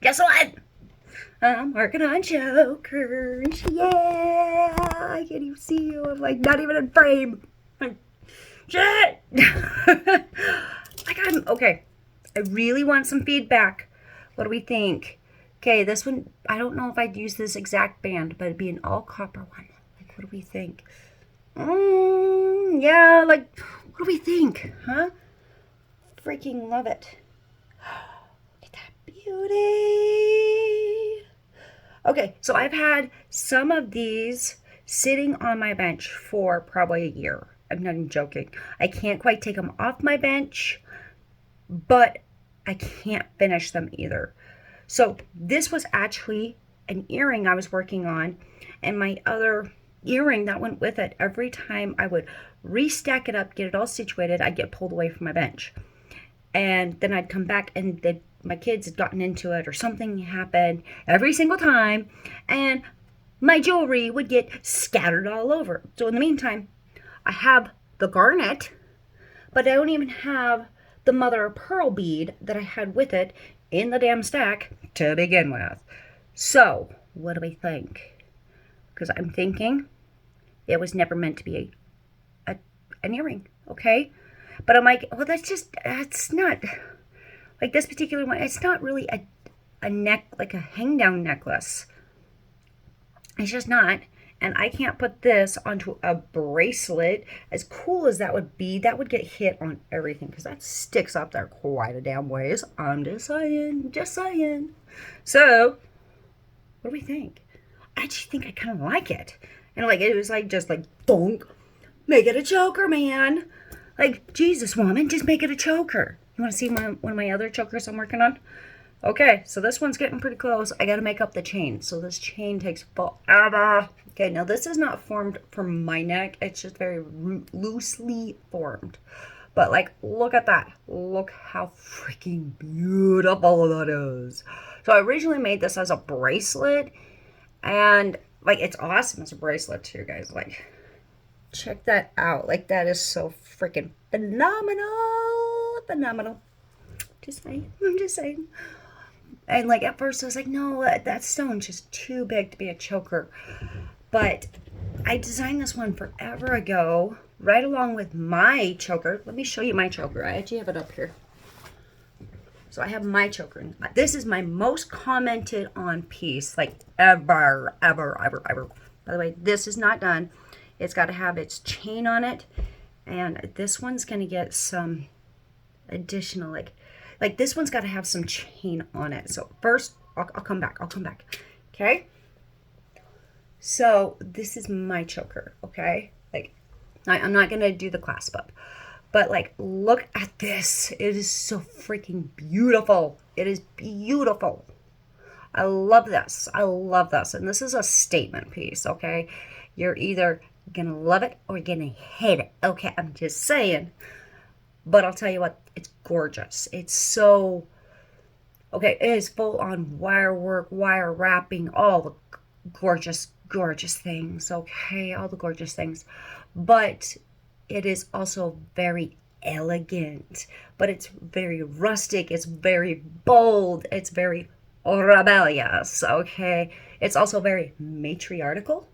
Guess what? I'm working on chokers. Yeah, I can't even see you. I'm like not even in frame. Like, shit. Okay. I really want some feedback. What do we think? Okay, this one, I don't know if I'd use this exact band, but it'd be an all copper one. Like, what do we think? Yeah, like, what do we think? Huh? Freaking love it. Look at that beauty. Okay, so I've had some of these sitting on my bench for probably a year. I'm not even joking. I can't quite take them off my bench, but I can't finish them either. So this was actually an earring I was working on, and my other earring that went with it. Every time I would restack it up, get it all situated, I'd get pulled away from my bench. And then I'd come back and my kids had gotten into it or something happened every single time, and my jewelry would get scattered all over. So in the meantime, I have the garnet, but I don't even have the mother of pearl bead that I had with it in the damn stack to begin with. So, what do we think? Because I'm thinking it was never meant to be an earring, okay? But I'm like, well, that's not, like this particular one, it's not really a neck, like a hang down necklace. It's just not. And I can't put this onto a bracelet. As cool as that would be, that would get hit on everything because that sticks up there quite a damn ways. I'm just saying, just saying. So, what do we think? I actually think I kind of like it. And like, it was like, just like, donk, make it a choker, man. Like, Jesus, woman, just make it a choker. You want to see one of my other chokers I'm working on? Okay, so this one's getting pretty close. I got to make up the chain. So this chain takes forever. Okay, now this is not formed for my neck. It's just very loosely formed. But like, look at that. Look how freaking beautiful that is. So I originally made this as a bracelet. And like, it's awesome as a bracelet too, guys. Like, check that out. Like, that is so freaking phenomenal. Phenomenal. Just saying. I'm just saying. And like at first I was like, no, that stone's just too big to be a choker. But I designed this one forever ago, right along with my choker. Let me show you my choker. I actually have it up here. So I have my choker. This is my most commented on piece, like ever, ever, ever, ever. By the way, this is not done. It's got to have its chain on it. And this one's going to get some additional, like this one's got to have some chain on it. So first, I'll come back. I'll come back. Okay. So this is my choker. Okay. Like, I'm not going to do the clasp up, but like, look at this. It is so freaking beautiful. It is beautiful. I love this. I love this. And this is a statement piece. Okay. You're either going to love it or you're going to hate it. Okay. I'm just saying. But I'll tell you what, it's gorgeous. It's so, okay, it is full on wire work, wire wrapping, all the gorgeous, gorgeous things, okay? All the gorgeous things. But it is also very elegant, but it's very rustic, it's very bold, it's very rebellious, okay? It's also very matriarchal.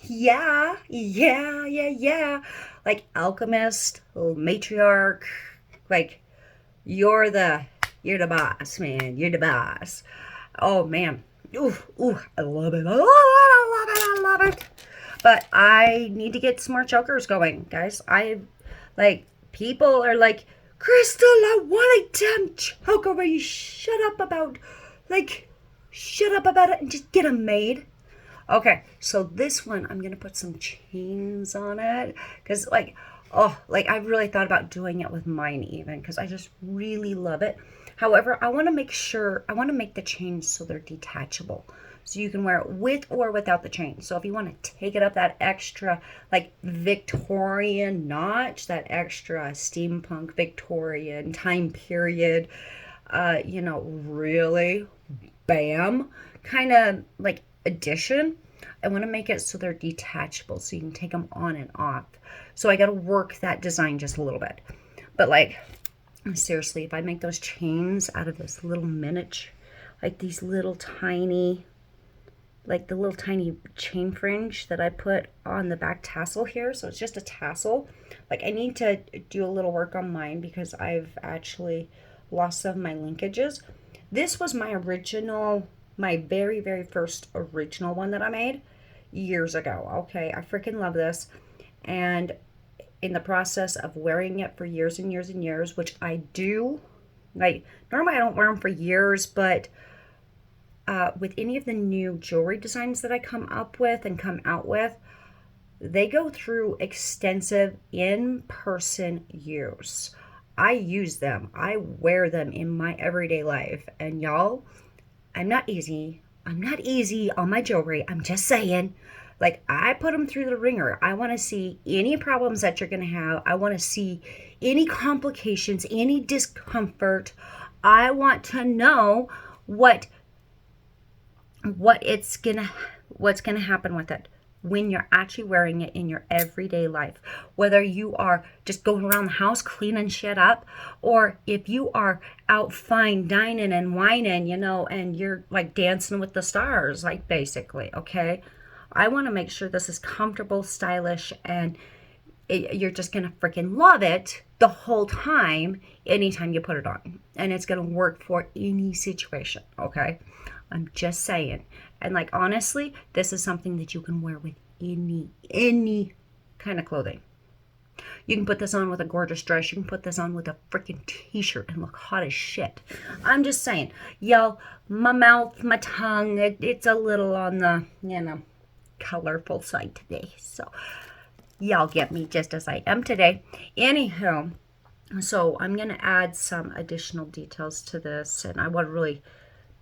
Yeah, yeah, yeah, yeah. Like alchemist, matriarch, like you're the boss, man. You're the boss. Oh man. Ooh, ooh, I love it. I love it, I love it, I love it. But I need to get some more chokers going, guys. People are like, Crystal, I want a damn choker. Will you shut up about it and just get them made? Okay, so this one, I'm going to put some chains on it. Because, I've really thought about doing it with mine even. Because I just really love it. However, I want to make the chains so they're detachable. So you can wear it with or without the chain. So if you want to take it up that extra, like, Victorian notch, that extra steampunk Victorian time period, really, bam, kind of, like, addition. I want to make it so they're detachable so you can take them on and off. So I got to work that design just a little bit. But like, seriously, if I make those chains out of this little miniature, like these little tiny, like the little tiny chain fringe that I put on the back tassel here. So it's just a tassel. Like I need to do a little work on mine because I've actually lost some of my linkages. This was my original, my very, very first original one that I made years ago. Okay, I freaking love this. And in the process of wearing it for years and years and years, which I do, like normally I don't wear them for years, but with any of the new jewelry designs that I come up with and come out with, they go through extensive in-person use. I use them. I wear them in my everyday life. And y'all, I'm not easy. I'm not easy on my jewelry. I'm just saying. Like, I put them through the ringer. I want to see any problems that you're going to have. I want to see any complications, any discomfort. I want to know what's gonna happen with it when you're actually wearing it in your everyday life. Whether you are just going around the house cleaning shit up, or if you are out fine dining and whining, and you're like dancing with the stars, like basically, okay? I want to make sure this is comfortable, stylish, and you're just gonna freaking love it the whole time, anytime you put it on. And it's gonna work for any situation, okay? I'm just saying. And like honestly, this is something that you can wear with any kind of clothing. You can put this on with a gorgeous dress. You can put this on with a freaking t-shirt and look hot as shit. I'm just saying, y'all, my mouth, my tongue, it's a little on the, colorful side today. So y'all get me just as I am today. Anywho, so I'm going to add some additional details to this, and I want to really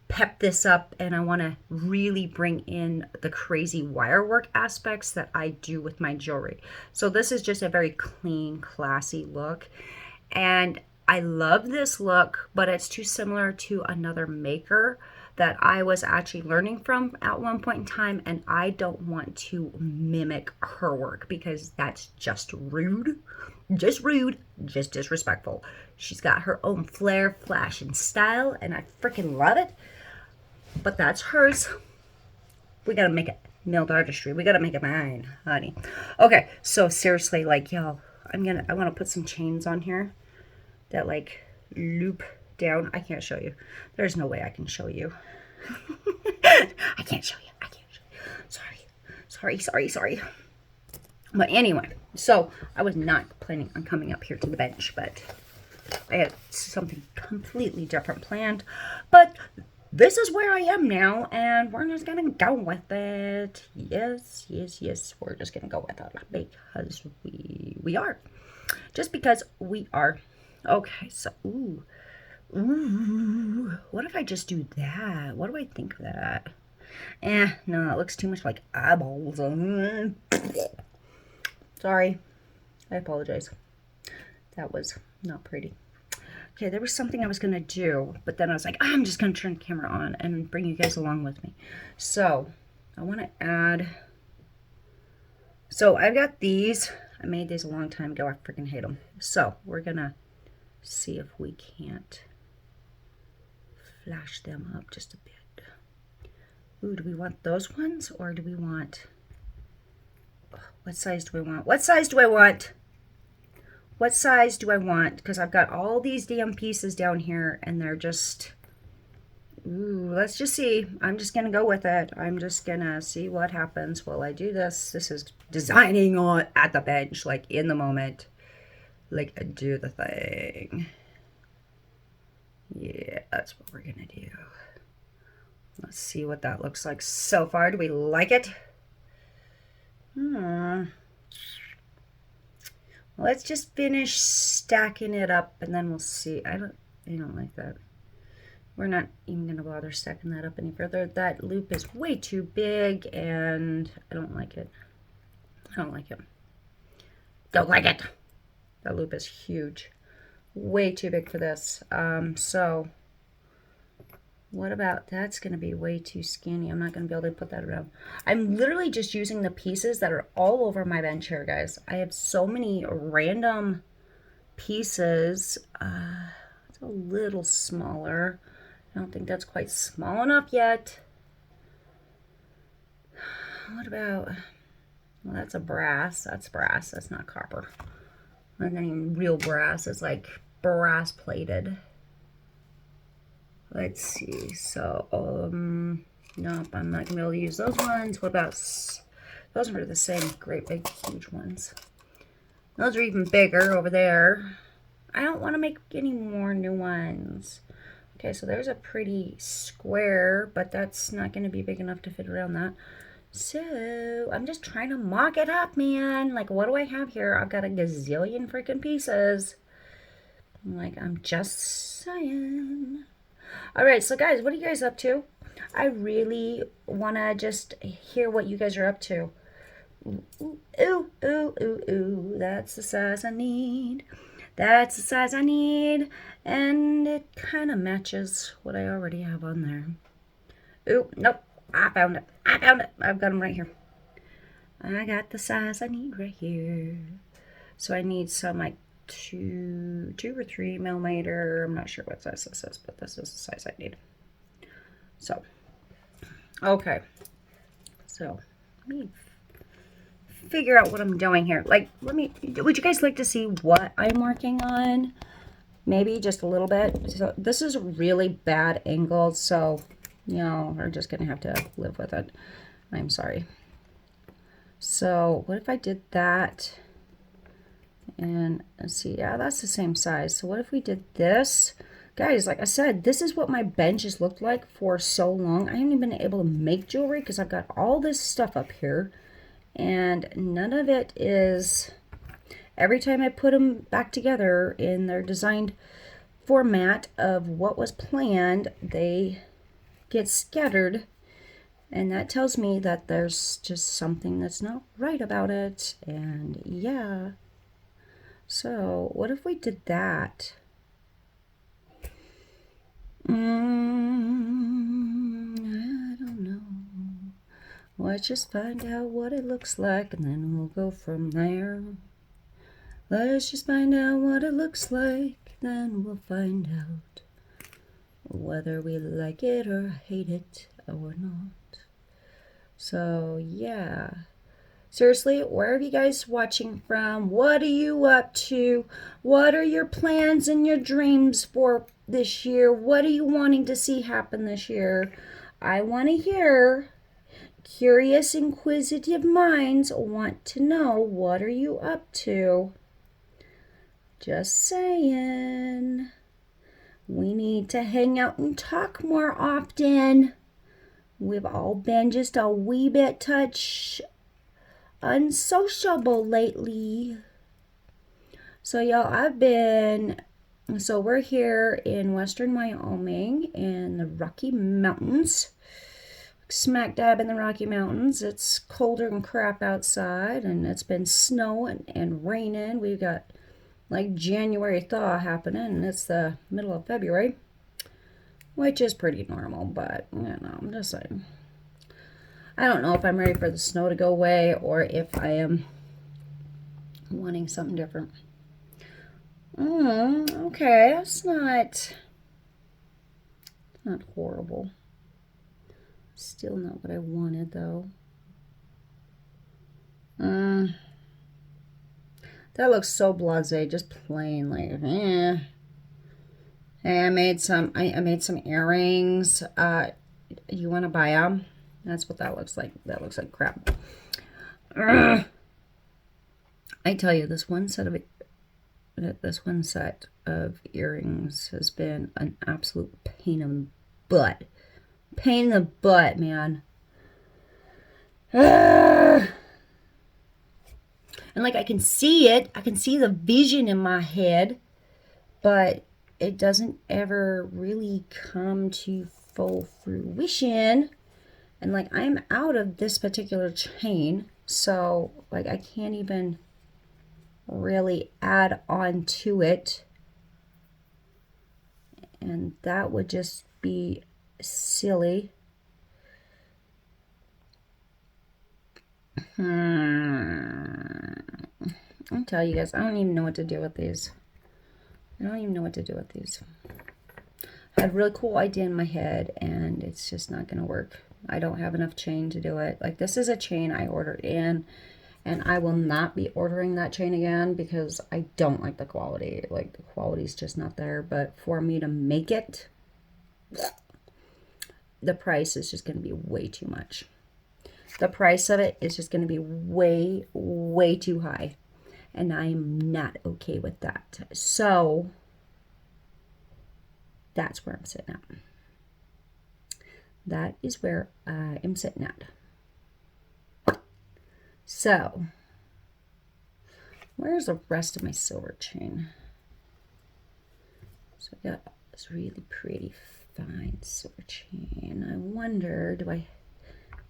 pep this up, and I want to really bring in the crazy wire work aspects that I do with my jewelry. So this is just a very clean, classy look, and I love this look, but it's too similar to another maker that I was actually learning from at one point in time, and I don't want to mimic her work because that's just rude, just disrespectful. She's got her own flair, flash, and style, and I freaking love it. But that's hers. We gotta make it nailed artistry. We gotta make it mine, honey. Okay, so seriously, like y'all, I want to put some chains on here that like loop down. I can't show you. There's no way I can show you. I can't show you. Sorry. But anyway, so I was not planning on coming up here to the bench, but I had something completely different planned. But this is where I am now, and we're just gonna go with it. Yes, we're just gonna go with it because we are. Just because we are. Okay, so ooh, what if I just do that? What do I think of that? No, it looks too much like eyeballs. Sorry, I apologize. That was not pretty. Okay, there was something I was gonna do, but then I was like, I'm just gonna turn the camera on and bring you guys along with me. So I want to add. So I've got these. I made these a long time ago. I freaking hate them. So we're gonna see if we can't flash them up just a bit. Ooh, do we want those ones, or do we want? What size do we want? What size do I want? What size do I want? Because I've got all these damn pieces down here, and they're just, ooh, let's just see. I'm just going to go with it. I'm just going to see what happens while I do this. This is designing on at the bench, like in the moment. Like, do the thing. Yeah, that's what we're going to do. Let's see what that looks like so far. Do we like it? Let's just finish stacking it up, and then we'll see. I don't like that. We're not even going to bother stacking that up any further. That loop is way too big, and I don't like it. Don't like it. That loop is huge. Way too big for this. So what about, that's going to be way too skinny. I'm not going to be able to put that around. I'm literally just using the pieces that are all over my bench here, guys. I have so many random pieces. It's a little smaller. I don't think that's quite small enough yet. What about, well, that's a brass. That's brass. That's not copper. That's not even real brass. It's like brass plated. Let's see. So, nope, I'm not gonna be able to use those ones. What about, those are the same great big huge ones. Those are even bigger over there. I don't want to make any more new ones. Okay, so there's a pretty square, but that's not going to be big enough to fit around that. So I'm just trying to mock it up, man. Like, what do I have here? I've got a gazillion freaking pieces. Like, I'm just saying. All right, so guys, what are you guys up to? I really want to just hear what you guys are up to. Ooh, ooh, ooh, ooh, ooh. That's the size I need. That's the size I need. And it kind of matches what I already have on there. Ooh, nope. I found it. I found it. I've got them right here. I got the size I need right here. So I need some like 2 or 3 millimeter. I'm not sure what size this is, but this is the size I need. So, okay. So, let me figure out what I'm doing here. Like, would you guys like to see what I'm working on? Maybe just a little bit. So this is a really bad angle, so, you know, we're just gonna have to live with it. I'm sorry. So what if I did that? And let's see, yeah, that's the same size. So what if we did this? Guys, like I said, this is what my bench has looked like for so long. I haven't even been able to make jewelry because I've got all this stuff up here. And none of it is, every time I put them back together in their designed format of what was planned, they get scattered. And that tells me that there's just something that's not right about it. And yeah. So what if we did that? I don't know. Let's just find out what it looks like and then we'll go from there. Let's just find out what it looks like, then we'll find out whether we like it or hate it or not. So yeah. Seriously, where are you guys watching from? What are you up to? What are your plans and your dreams for this year? What are you wanting to see happen this year? I want to hear. Curious, inquisitive minds want to know, what are you up to? Just saying. We need to hang out and talk more often. We've all been just a wee bit touch unsociable lately. So y'all, we're here in western Wyoming in the Rocky Mountains. Smack dab in the Rocky Mountains. It's colder than crap outside, and it's been snowing and raining. We've got like January thaw happening, and it's the middle of February, which is pretty normal, but you know, I'm just saying. I don't know if I'm ready for the snow to go away or if I am wanting something different. Okay, that's not horrible. Still not what I wanted, though. That looks so blasé, just plain, like, eh. Hey, I made some earrings. You want to buy them? That's what that looks like. That looks like crap. I tell you, this one set of earrings has been an absolute pain in the butt. Pain in the butt, man. And like, I can see it. I can see the vision in my head, but it doesn't ever really come to full fruition. And like, I'm out of this particular chain, so like, I can't even really add on to it. And that would just be silly. I'll tell you guys, I don't even know what to do with these. I I had a really cool idea in my head, and it's just not going to work. I don't have enough chain to do it. Like, this is a chain I ordered in, and I will not be ordering that chain again because I don't like the quality. Like, the quality's just not there. But for me to make it, the price is just going to be way too much. The price of it is just going to be way, way too high. And I'm not okay with that. So that's where I'm sitting at. That is where I am sitting at. So, where's the rest of my silver chain? So I got this really pretty fine silver chain. I wonder, do I...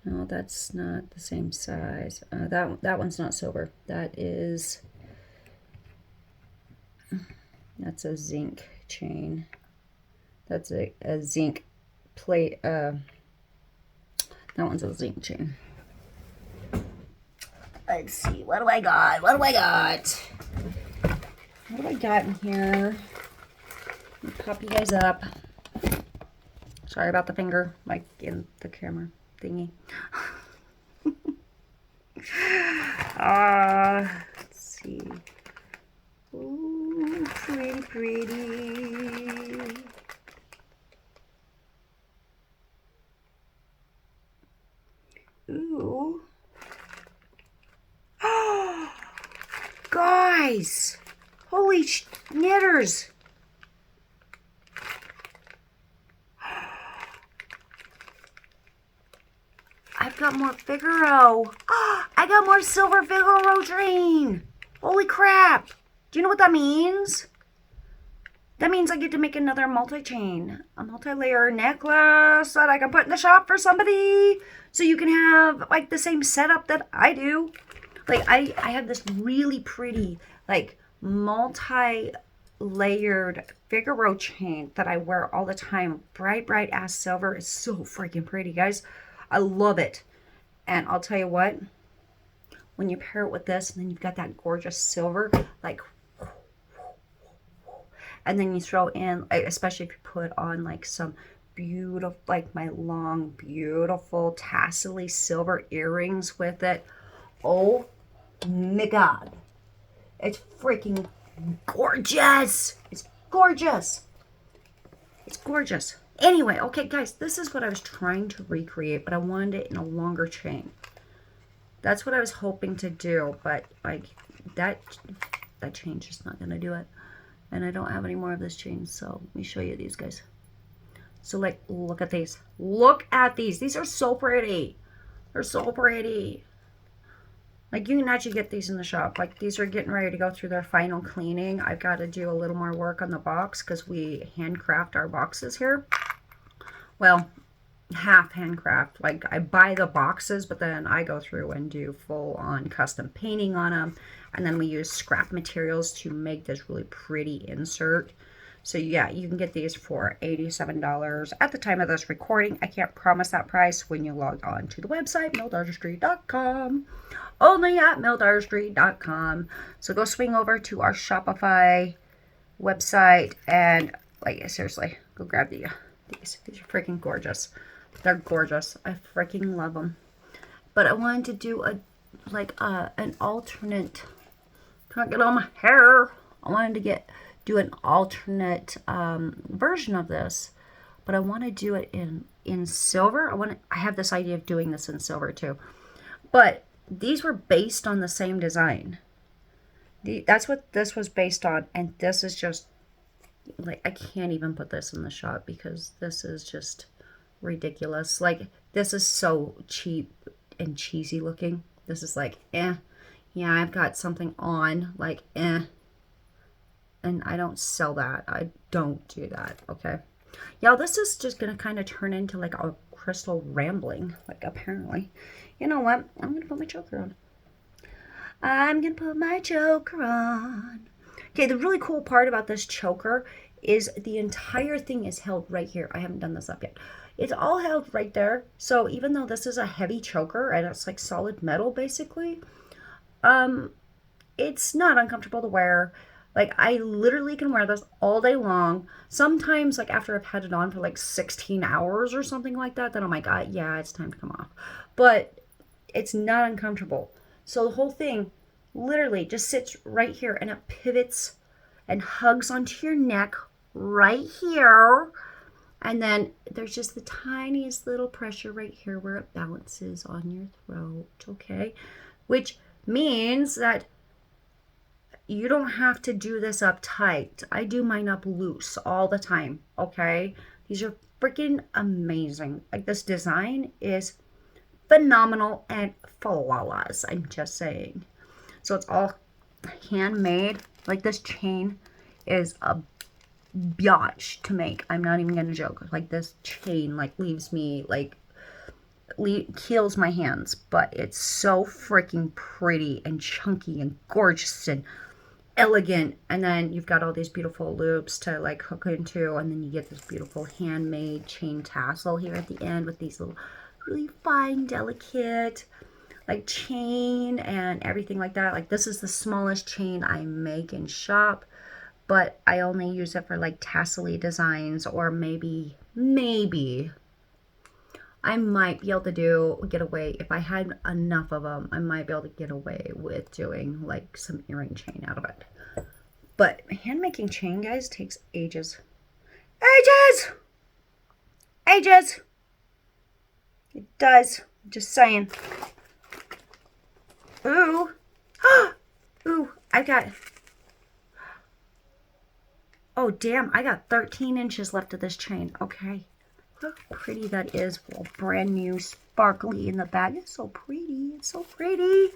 No, that's not the same size. That one's not silver. That's a zinc chain. That's a zinc plate. That one's a zinc chain. Let's see. What do I got? What do I got? What do I got in here? Let me pop you guys up. Sorry about the finger, like in the camera thingy. Let's see. Ooh, pretty, pretty. Ooh. Guys! Holy knitters! I've got more Figaro. I got more silver Figaro drain. Holy crap. Do you know what that means? That means I get to make another multi-chain, a multi-layer necklace that I can put in the shop for somebody. So you can have like the same setup that I do. Like I have this really pretty like multi-layered Figaro chain that I wear all the time. Bright, bright ass silver. It's so freaking pretty, guys. I love it. And I'll tell you what, when you pair it with this and then you've got that gorgeous silver, like, and then you throw in, especially if you put on like some beautiful, like my long, beautiful tassely silver earrings with it. Oh my God. It's freaking gorgeous. It's gorgeous. It's gorgeous. Anyway, okay, guys, this is what I was trying to recreate, but I wanted it in a longer chain. That's what I was hoping to do, but like that chain's just not gonna do it. And I don't have any more of this chain, so let me show you these guys. So like, look at these. Look at these. These are so pretty. They're so pretty. Like, you can actually get these in the shop. Like, these are getting ready to go through their final cleaning. I've got to do a little more work on the box because we handcraft our boxes here. Well, half handcraft. Like, I buy the boxes, but then I go through and do full-on custom painting on them. And then we use scrap materials to make this really pretty insert. So, yeah, you can get these for $87 at the time of this recording. I can't promise that price when you log on to the website, millartistry.com. Only at millartistry.com. So go swing over to our Shopify website and, like, seriously, go grab these. These are freaking gorgeous. They're gorgeous. I freaking love them. But I wanted to do an alternate. Can't get on my hair. I wanted to do an alternate version of this, but I want to do it in silver. I have this idea of doing this in silver too, but these were based on the same design. That's what this was based on, and this is just like, I can't even put this in the shop because this is just ridiculous. Like, this is so cheap and cheesy looking. This is like, yeah, I've got something on, like, and I don't sell that. I don't do that, okay? Y'all, this is just going to kind of turn into like a crystal rambling, like, apparently. You know what? I'm going to put my choker on. I'm going to put my choker on. Okay, the really cool part about this choker is the entire thing is held right here. I haven't done this up yet. It's all held right there. So even though this is a heavy choker and it's like solid metal, basically, it's not uncomfortable to wear. Like, I literally can wear this all day long. Sometimes, like, after I've had it on for like 16 hours or something like that, then I'm like, yeah, it's time to come off. But it's not uncomfortable. So the whole thing literally just sits right here and it pivots and hugs onto your neck right here. And then there's just the tiniest little pressure right here where it balances on your throat, okay? Which means that you don't have to do this up tight. I do mine up loose all the time, okay? These are freaking amazing. Like, this design is phenomenal and flawless, I'm just saying. So it's all handmade. Like, this chain is a biatch to make. I'm not even gonna joke. Like, this chain like leaves me like kills my hands, but it's so freaking pretty and chunky and gorgeous and elegant. And then you've got all these beautiful loops to like hook into, and then you get this beautiful handmade chain tassel here at the end with these little really fine, delicate like chain and everything like that. Like, this is the smallest chain I make in shop, but I only use it for like tassel-y designs, or maybe I might be able to get away, if I had enough of them, I might be able to get away with doing like some earring chain out of it. But hand making chain, guys, takes ages. Ages! It does. Just saying. Ooh. Ooh, oh, damn, I got 13 inches left of this chain. Okay. Look how pretty that is. Well, brand new, sparkly in the bag. It's so pretty. It's so pretty.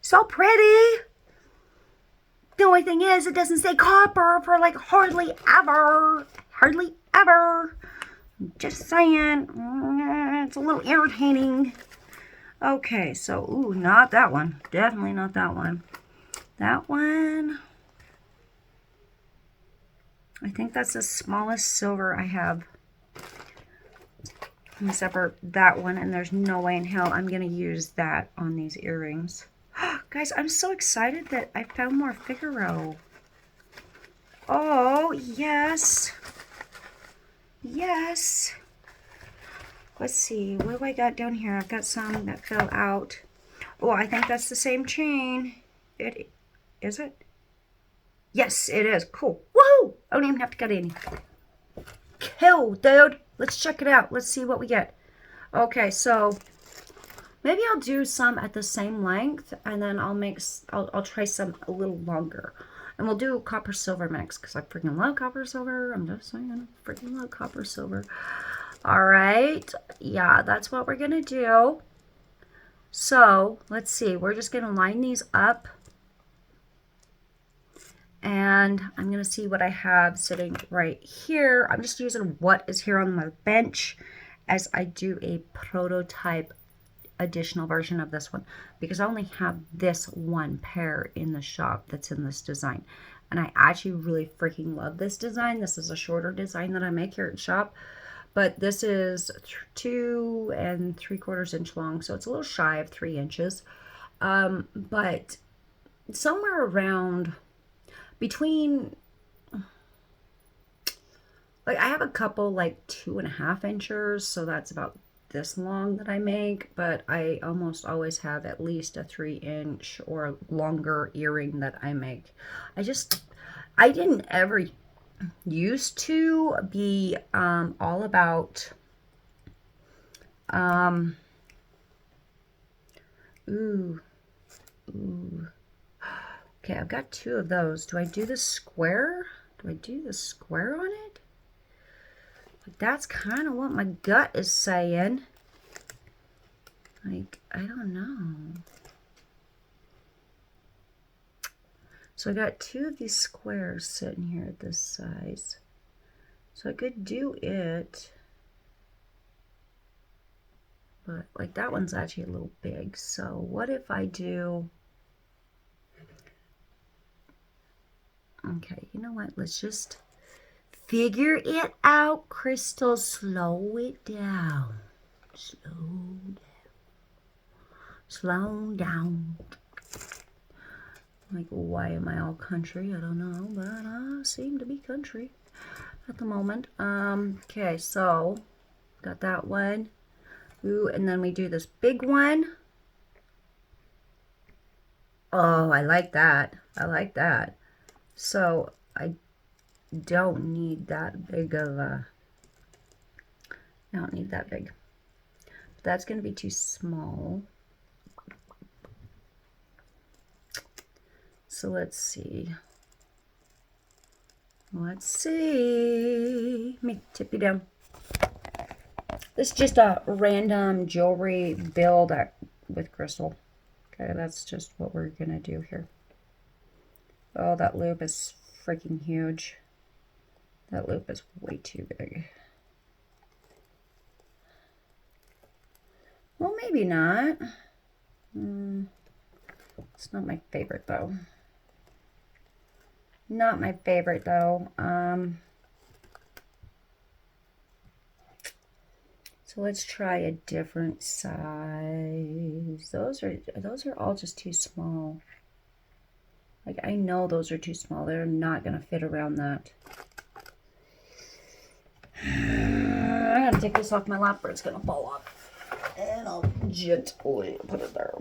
So pretty. The only thing is, it doesn't say copper for like hardly ever. Hardly ever. Just saying. It's a little irritating. Okay, so, ooh, not that one. Definitely not that one. That one, I think that's the smallest silver I have. Except for that one, and there's no way in hell I'm going to use that on these earrings. Guys, I'm so excited that I found more Figaro. Oh, yes. Yes. Let's see, what do I got down here? I've got some that fell out. Oh, I think that's the same chain. Is it? Yes, it is. Cool. Woohoo! I don't even have to cut any. Cool, dude. Let's check it out. Let's see what we get. Okay, so maybe I'll do some at the same length, and then I'll try some a little longer. And we'll do copper silver mix, because I freaking love copper silver. I'm just saying, I freaking love copper silver. All right. Yeah, that's what we're going to do. So, let's see. We're just going to line these up. And I'm going to see what I have sitting right here. I'm just using what is here on my bench as I do a prototype additional version of this one, because I only have this one pair in the shop that's in this design. And I actually really freaking love this design. This is a shorter design that I make here at shop, but this is 2 3/4 inch long, so it's a little shy of 3 inches. But somewhere around between, like, I have a couple like 2.5 inches, so that's about this long that I make, but I almost always have at least a 3-inch or longer earring that I make. I didn't ever used to be all about ooh. Okay, I've got 2 of those. Do I do the square? Do I do the square on it? That's kind of what my gut is saying. Like, I don't know. So I got 2 of these squares sitting here at this size. So I could do it. But, like, that one's actually a little big. So what if I do... Okay, you know what? Let's just figure it out, Crystal. Slow it down. Slow down. Like, why am I all country? I don't know, but I seem to be country at the moment. Okay, so got that one. Ooh, and then we do this big one. Oh, I like that. I like that. So I don't need that big of a, I don't need that big. That's going to be too small. So let's see. Let's see. Let me tip you down. This is just a random jewelry build with crystal. Okay, that's just what we're going to do here. Oh, that loop is freaking huge. That loop is way too big. Well, maybe not. It's not my favorite, though. Not my favorite, though. So let's try a different size. Those are all just too small. Like, I know those are too small. They're not going to fit around that. I'm going to take this off my lap or it's going to fall off. And I'll gently put it there.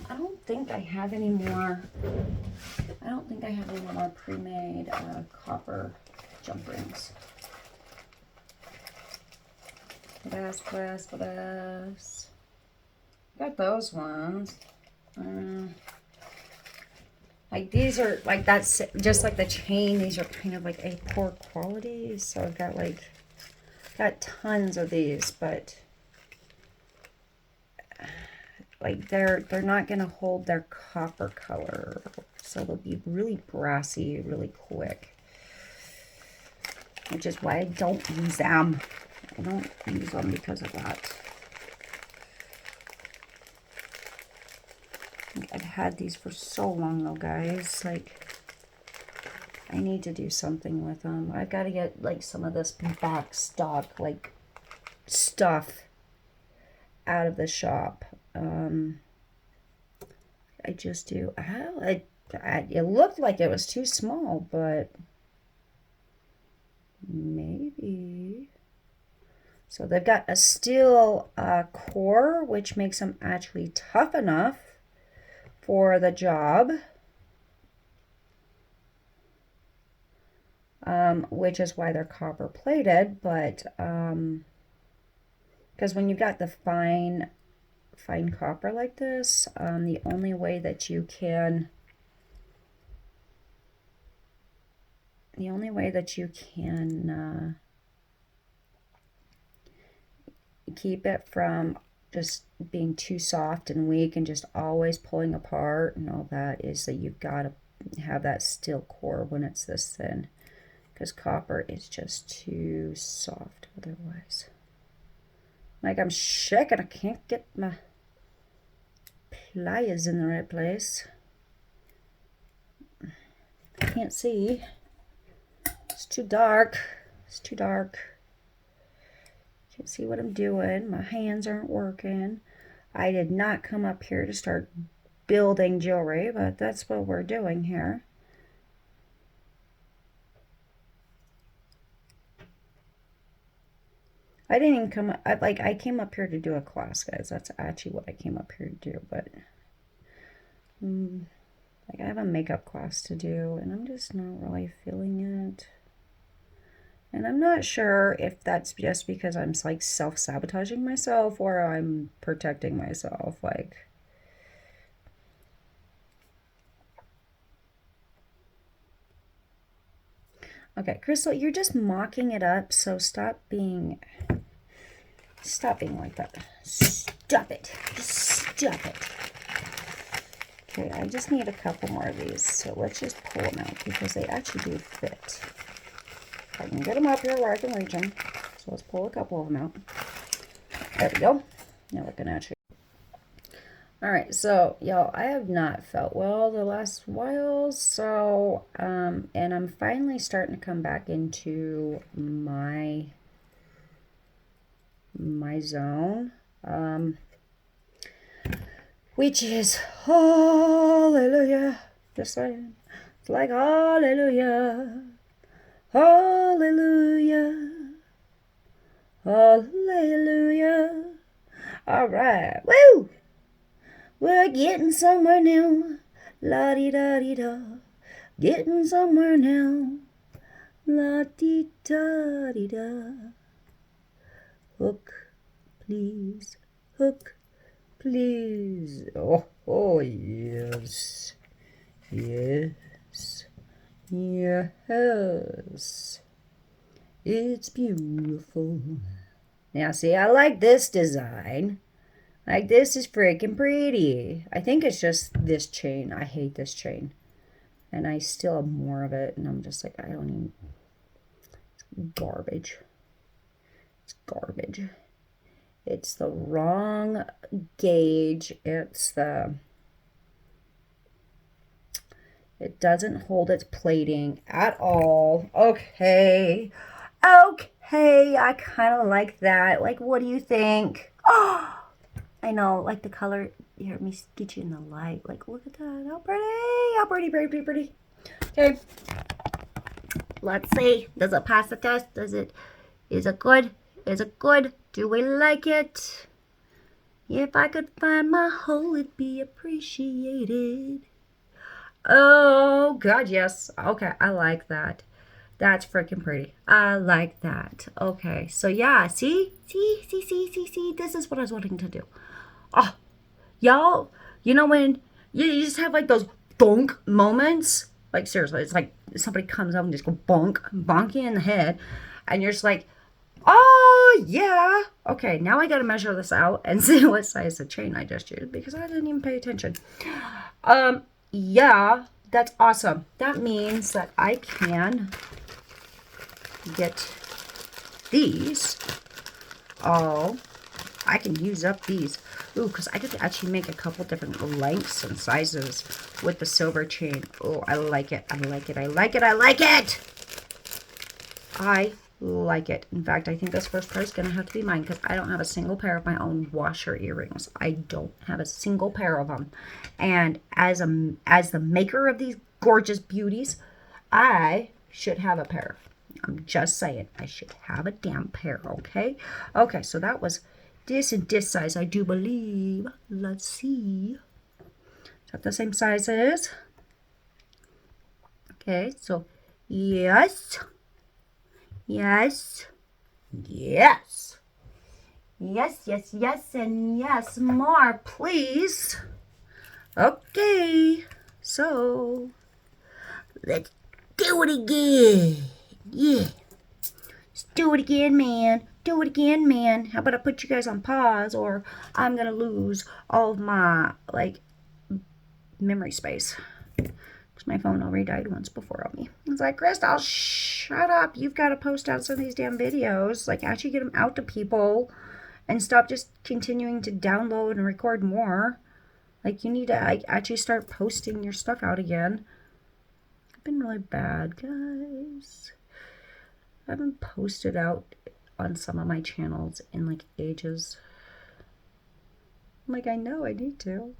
I don't think I have any more. I don't think I have any more pre-made copper jump rings. Bass. Got those ones. Like these are like that's just like the chain. These are kind of like a poor quality. So I've got tons of these, but like they're not gonna hold their copper color, so they'll be really brassy really quick, which is why I don't use them. I don't use them because of that. I've had these for so long though, guys. Like, I need to do something with them. I've got to get like some of this back stock like stuff out of the shop. I just do. It looked like it was too small, but maybe. So they've got a steel core, which makes them actually tough enough for the job. Which is why they're copper plated, but because when you've got the fine copper like this, the only way that you can keep it from just being too soft and weak and just always pulling apart and all that is that you've got to have that steel core when it's this thin, because copper is just too soft otherwise. Like, I'm shaking. I can't get my pliers in the right place. I can't see. It's too dark. It's too dark. Can't see what I'm doing. My hands aren't working. I did not come up here to start building jewelry, but that's what we're doing here. I didn't even come up, I came up here to do a class, guys. That's actually what I came up here to do, but like, I have a makeup class to do, and I'm just not really feeling it. And I'm not sure if that's just because I'm like self-sabotaging myself or I'm protecting myself. Like, okay, Crystal, you're just mocking it up, so stop being like that. Stop it. Stop it. Okay, I just need a couple more of these, so let's just pull them out because they actually do fit. I can get them up here where I can reach them. So let's pull a couple of them out. There we go. Now looking at you. Alright, so y'all, I have not felt well the last while, so and I'm finally starting to come back into my zone. Which is hallelujah. Just saying. It's like hallelujah, hallelujah, hallelujah. All right, woo! We're getting somewhere now. La di da di da. Getting somewhere now. La di da di da. Hook, please. Hook, please. Oh, yes. Yes. Yes. It's beautiful. Now, see, I like this design. Like, this is freaking pretty. I think it's just this chain. I hate this chain. And I still have more of it. And I'm just like, I don't even... It's garbage. It's garbage. It's the wrong gauge. It's the... It doesn't hold its plating at all. Okay. Okay. I kind of like that. Like, what do you think? Oh, I know. Like the color. Here, let me get you in the light. Like, look at that. How pretty. How pretty, pretty, pretty, pretty. Okay. Let's see. Does it pass the test? Is it good? Is it good? Do we like it? If I could find my hole, it'd be appreciated. Oh, God, yes. Okay, I like that. That's freaking pretty. I like that. Okay, so yeah, see? This is what I was wanting to do. Oh, y'all, you know when you just have like those bonk moments? Like, seriously, it's like somebody comes up and just go bonk you in the head, and you're just like, oh, yeah. Okay, now I gotta measure this out and see what size the chain I just used because I didn't even pay attention. Yeah, that's awesome. That means that I can get these. Oh, I can use up these. Ooh, because I could actually make a couple different lengths and sizes with the silver chain. Oh, I like it. I like it. I like it. I like it. I like it. In fact, I think this first pair is going to have to be mine because I don't have a single pair of my own washer earrings. I don't have a single pair of them. And as the maker of these gorgeous beauties, I should have a pair. I'm just saying, I should have a damn pair, okay? Okay, so that was this and this size, I do believe. Let's see. Is that the same sizes? Okay, so yes. Yes. Yes. Yes, yes, yes, and yes. More, please. Okay. So, let's do it again. Yeah. Let's do it again, man. Do it again, man. How about I put you guys on pause or I'm going to lose all of my, like, memory space. My phone already died once before on me. It's like, Crystal, shut up. You've got to post out some of these damn videos. Like, actually get them out to people and stop just continuing to download and record more. Like, you need to actually start posting your stuff out again. I've been really bad, guys. I haven't posted out on some of my channels in, like, ages. Like, I know I need to.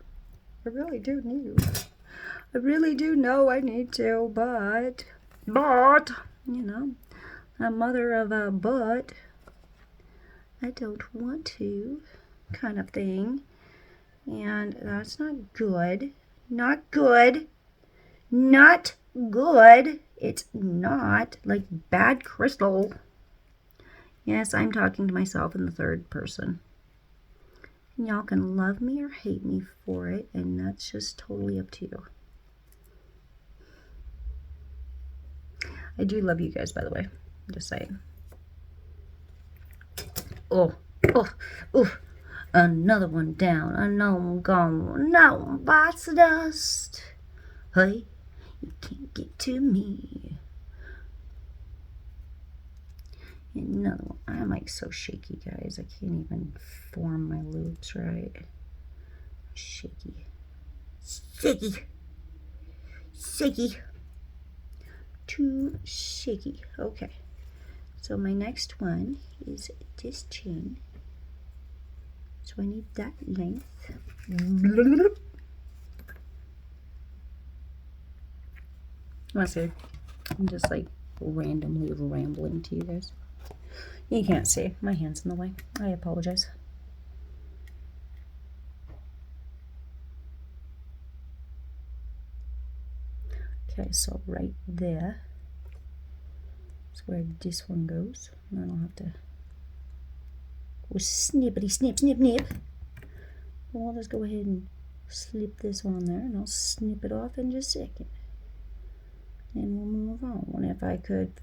I really do need to. I really do know I need to, but, you know, a mother of a but, I don't want to kind of thing, and that's not good, not good, not good, it's not, like bad Crystal. Yes, I'm talking to myself in the third person. Y'all can love me or hate me for it, and that's just totally up to you. I do love you guys, by the way. I'm just saying. Oh. Another one down. Another one gone. Another one bites the dust. Hey, you can't get to me. Another one. I'm like so shaky, guys. I can't even form my loops right. Shaky. Too shaky. Okay, so my next one is this chain, so I need that length. want to see. I'm just like randomly rambling to you guys. You can't see. My hand's in the way. I apologize. Okay, so right there is where this one goes. And then I'll have to go snippity snip, snip, nip. Well, I'll just go ahead and slip this on there, and I'll snip it off in just a second. And we'll move on. If I could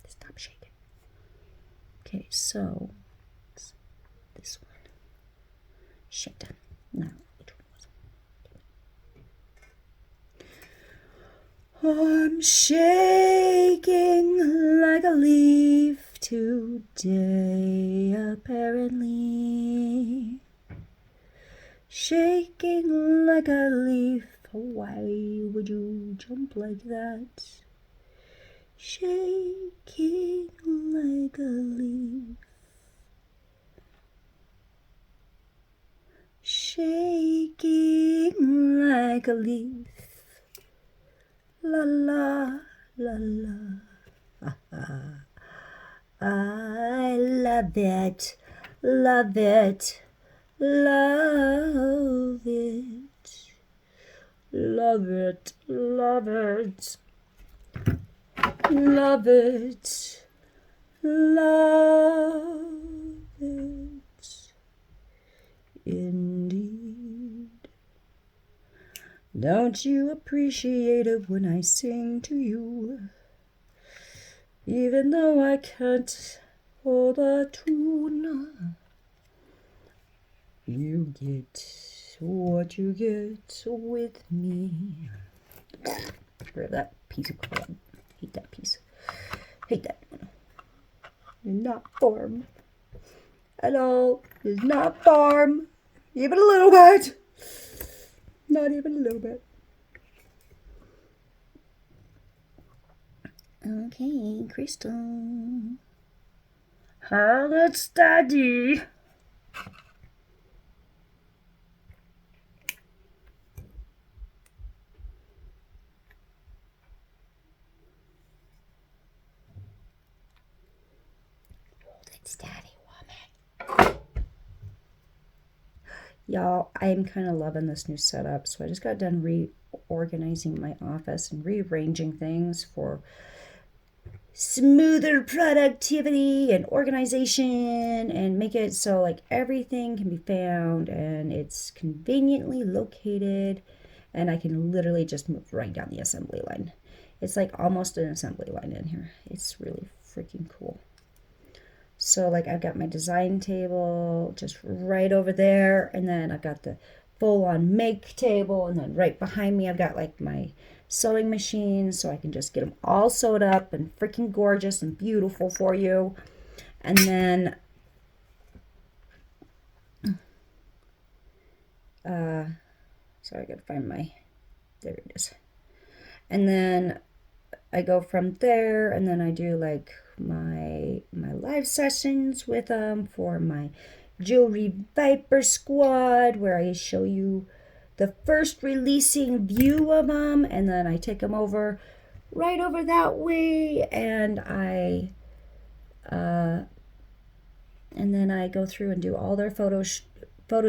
stop shaking. Okay, so this one. Shit. Now, which one was it? I'm shaking like a leaf today, apparently. Shaking like a leaf. Why would you jump like that? Shaking like a leaf. Shaking like a leaf. La la la la. I love it. Love it. Love it. Love it. Love it. Love it. Love it. Indeed. Don't you appreciate it when I sing to you? Even though I can't hold a tune, you get what you get with me. Grab that piece of crap. Hate that piece. Hate that one. It's not form at all. It's not form. Even a little bit. Not even a little bit. Okay, Crystal. How that's Daddy. Daddy woman. Y'all, I'm kind of loving this new setup. So I just got done reorganizing my office and rearranging things for smoother productivity and organization, and make it so like everything can be found and it's conveniently located, and I can literally just move right down the assembly line. It's like almost an assembly line in here. It's really freaking cool. So like I've got my design table just right over there, and then I've got the full-on make table, and then right behind me I've got like my sewing machine, so I can just get them all sewed up and freaking gorgeous and beautiful for you. And then sorry, I gotta find my, there it is. And then I go from there, and then I do like my live sessions with them for my Jewelry Viper Squad, where I show you the first releasing view of them, and then I take them over right over that way, and then I go through and do all their photo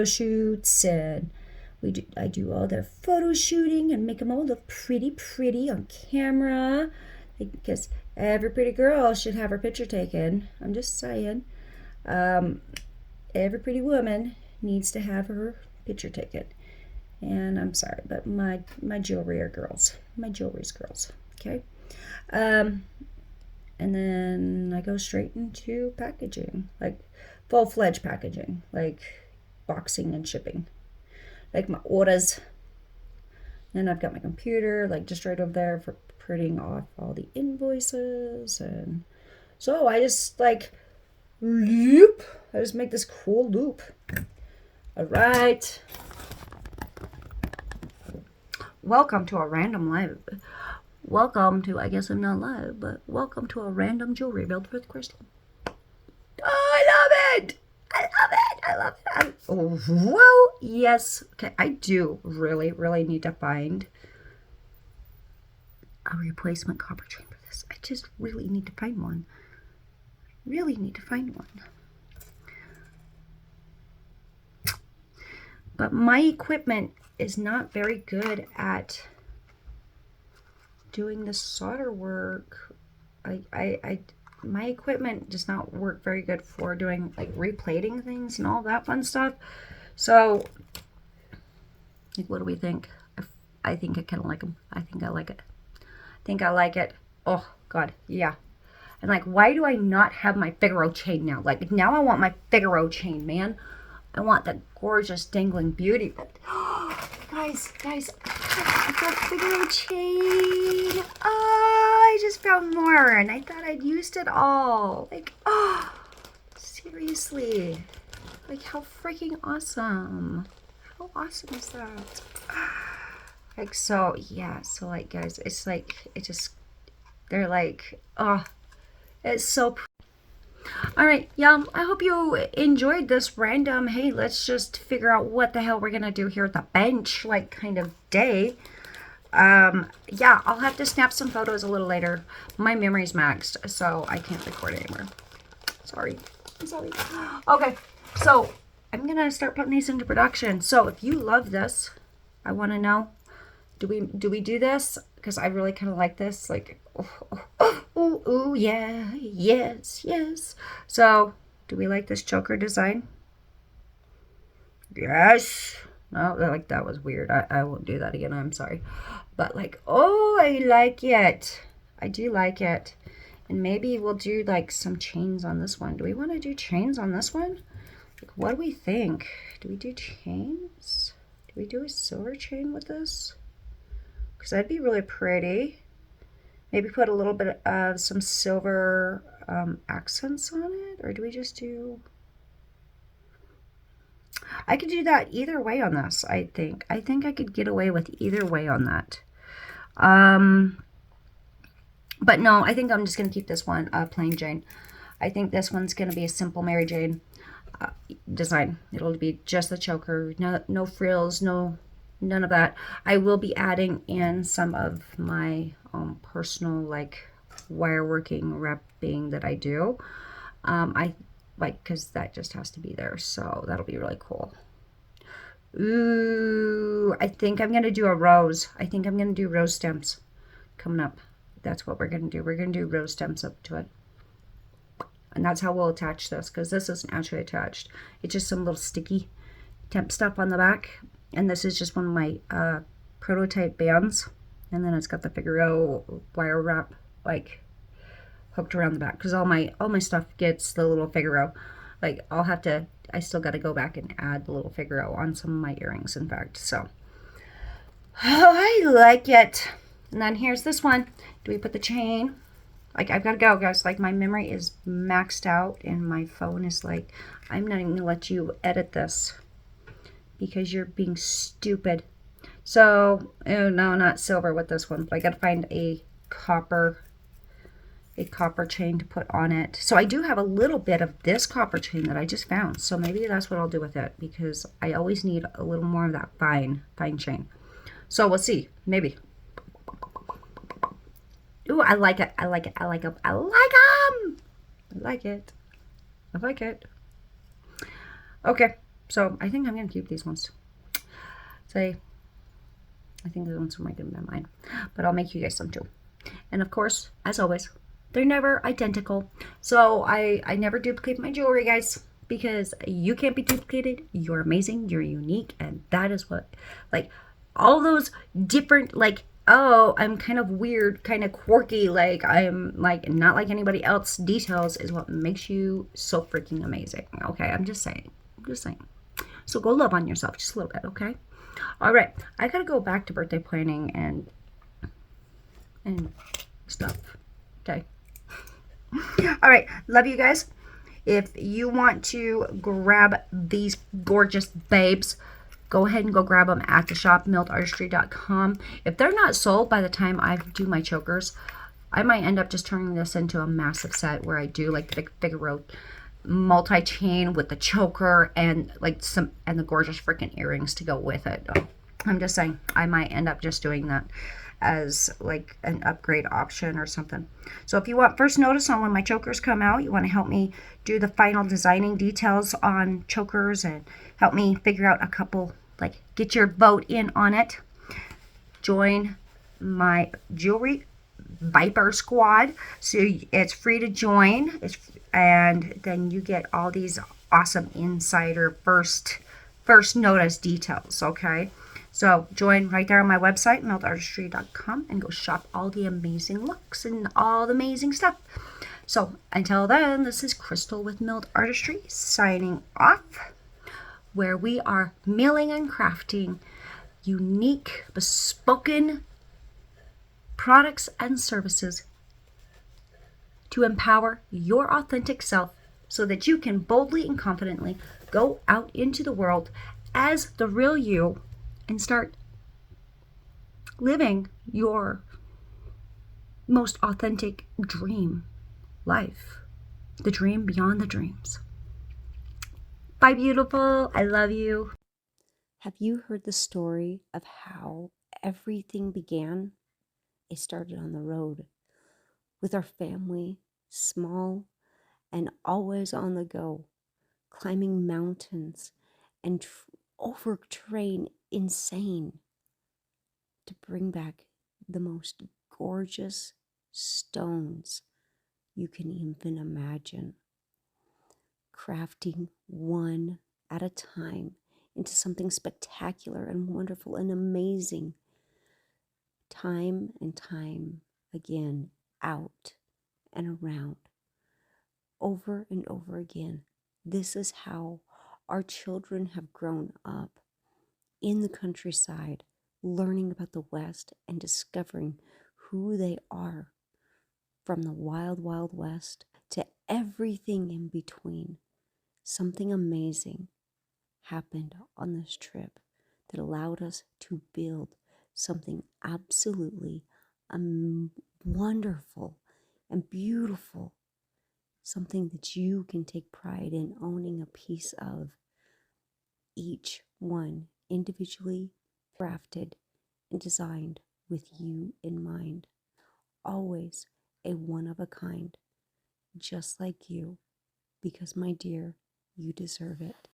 shoots, and I do all their photo shooting and make them all look pretty on camera, because every pretty girl should have her picture taken. I'm just saying. Every pretty woman needs to have her picture taken. And I'm sorry, but my jewelry are girls. My jewelry's girls. Okay. And then I go straight into packaging, like full-fledged packaging, like boxing and shipping, like my orders. Then I've got my computer, like just right over there for printing off all the invoices. And so I just like loop. I just make this cool loop. All right. Welcome to a random live. Welcome to, I guess I'm not live, but welcome to a random jewelry build with Crystal. Oh, I love it. I love it. I love it. Oh, well, yes. Okay, I do really need to find a replacement copper chain for this. I just really need to find one. Really need to find one. But my equipment is not very good at doing the solder work. My equipment does not work very good for doing like replating things and all that fun stuff. So, like, what do we think? I think I kind of like them. I think I like it. I think I like it. Oh God, yeah. And like, why do I not have my Figaro chain now? Like, now I want my Figaro chain, man. I want the gorgeous dangling beauty. Guys, I got Figaro chain. Oh, I just found more, and I thought I'd used it all. Like, oh, seriously. Like, how freaking awesome. How awesome is that? Like, so, yeah. So, like, guys, it's like, they're like, oh, it's so pretty. All right, yeah, I hope you enjoyed this random, hey, let's just figure out what the hell we're going to do here at the bench, like, kind of day. Yeah, I'll have to snap some photos a little later. My memory's maxed, so I can't record anymore. Sorry. I'm sorry. Okay, so I'm going to start putting these into production. So if you love this, I want to know, do we do this? Because I really kind of like this, like, oh, yeah, yes. So, do we like this choker design? Yes. No, like, that was weird. I won't do that again. I'm sorry. But, like, oh, I like it. I do like it. And maybe we'll do, like, some chains on this one. Do we want to do chains on this one? Like, what do we think? Do we do chains? Do we do a silver chain with this? Because that'd be really pretty. Maybe put a little bit of some silver accents on it. Or do we just do... I could do that either way on this, I think. I think I could get away with either way on that. But no, I think I'm just going to keep this one plain Jane. I think this one's going to be a simple Mary Jane design. It'll be just the choker. No frills, none of that. I will be adding in some of my personal, like, wire working wrapping that I do. I like, because that just has to be there, so that'll be really cool. Ooh, I think I'm gonna do a rose. I think I'm gonna do rose stems coming up. That's what we're gonna do. We're gonna do rose stems up to it, and that's how we'll attach this, because this isn't actually attached. It's just some little sticky temp stuff on the back. And this is just one of my prototype bands. And then it's got the Figaro wire wrap, like, hooked around the back. Because all my stuff gets the little Figaro. Like, I still got to go back and add the little Figaro on some of my earrings, in fact. So, oh, I like it. And then here's this one. Do we put the chain? Like, I've got to go, guys. Like, my memory is maxed out. And my phone is like, I'm not even going to let you edit this, because you're being stupid. So, oh no, not silver with this one, but I gotta find a copper chain to put on it. So I do have a little bit of this copper chain that I just found. So maybe that's what I'll do with it, because I always need a little more of that fine chain. So we'll see, maybe. Ooh, I like it. I like them. I like it. Okay. So I think I'm going to keep these ones. I think these ones might have been mine. But I'll make you guys some too. And of course, as always, they're never identical. So I never duplicate my jewelry, guys. Because you can't be duplicated. You're amazing. You're unique. And that is what, like, all those different, like, oh, I'm kind of weird, kind of quirky, like, I'm, like, not like anybody else details is what makes you so freaking amazing. Okay, I'm just saying. So go love on yourself just a little bit, okay? All right, I gotta go back to birthday planning and stuff, okay? All right, love you guys. If you want to grab these gorgeous babes, go ahead and go grab them at the shop, millartistry.com. If they're not sold by the time I do my chokers, I might end up just turning this into a massive set where I do like the Figaro multi-chain with the choker and like the gorgeous freaking earrings to go with it. Oh, I'm just saying I might end up just doing that as like an upgrade option or something. So if you want first notice on when my chokers come out, you want to help me do the final designing details on chokers and help me figure out a couple, like get your vote in on it, join my jewelry Viper Squad. So it's free to join. And then you get all these awesome insider first notice details, okay? So join right there on my website, meltartistry.com, and go shop all the amazing looks and all the amazing stuff. So until then, this is Crystal with Milled Artistry signing off, where we are milling and crafting unique, bespoken products and services to empower your authentic self so that you can boldly and confidently go out into the world as the real you and start living your most authentic dream life, the dream beyond the dreams. Bye, beautiful. I love you. Have you heard the story of how everything began? It started on the road with our family, small and always on the go, climbing mountains and overtrain insane to bring back the most gorgeous stones you can even imagine, crafting one at a time into something spectacular and wonderful and amazing, time and time again, out and around, over and over again. This is how our children have grown up in the countryside, learning about the West and discovering who they are, from the wild, wild West to everything in between. Something amazing happened on this trip that allowed us to build something absolutely wonderful and beautiful, something that you can take pride in owning a piece of, each one individually crafted and designed with you in mind. Always a one of a kind, just like you, because my dear, you deserve it.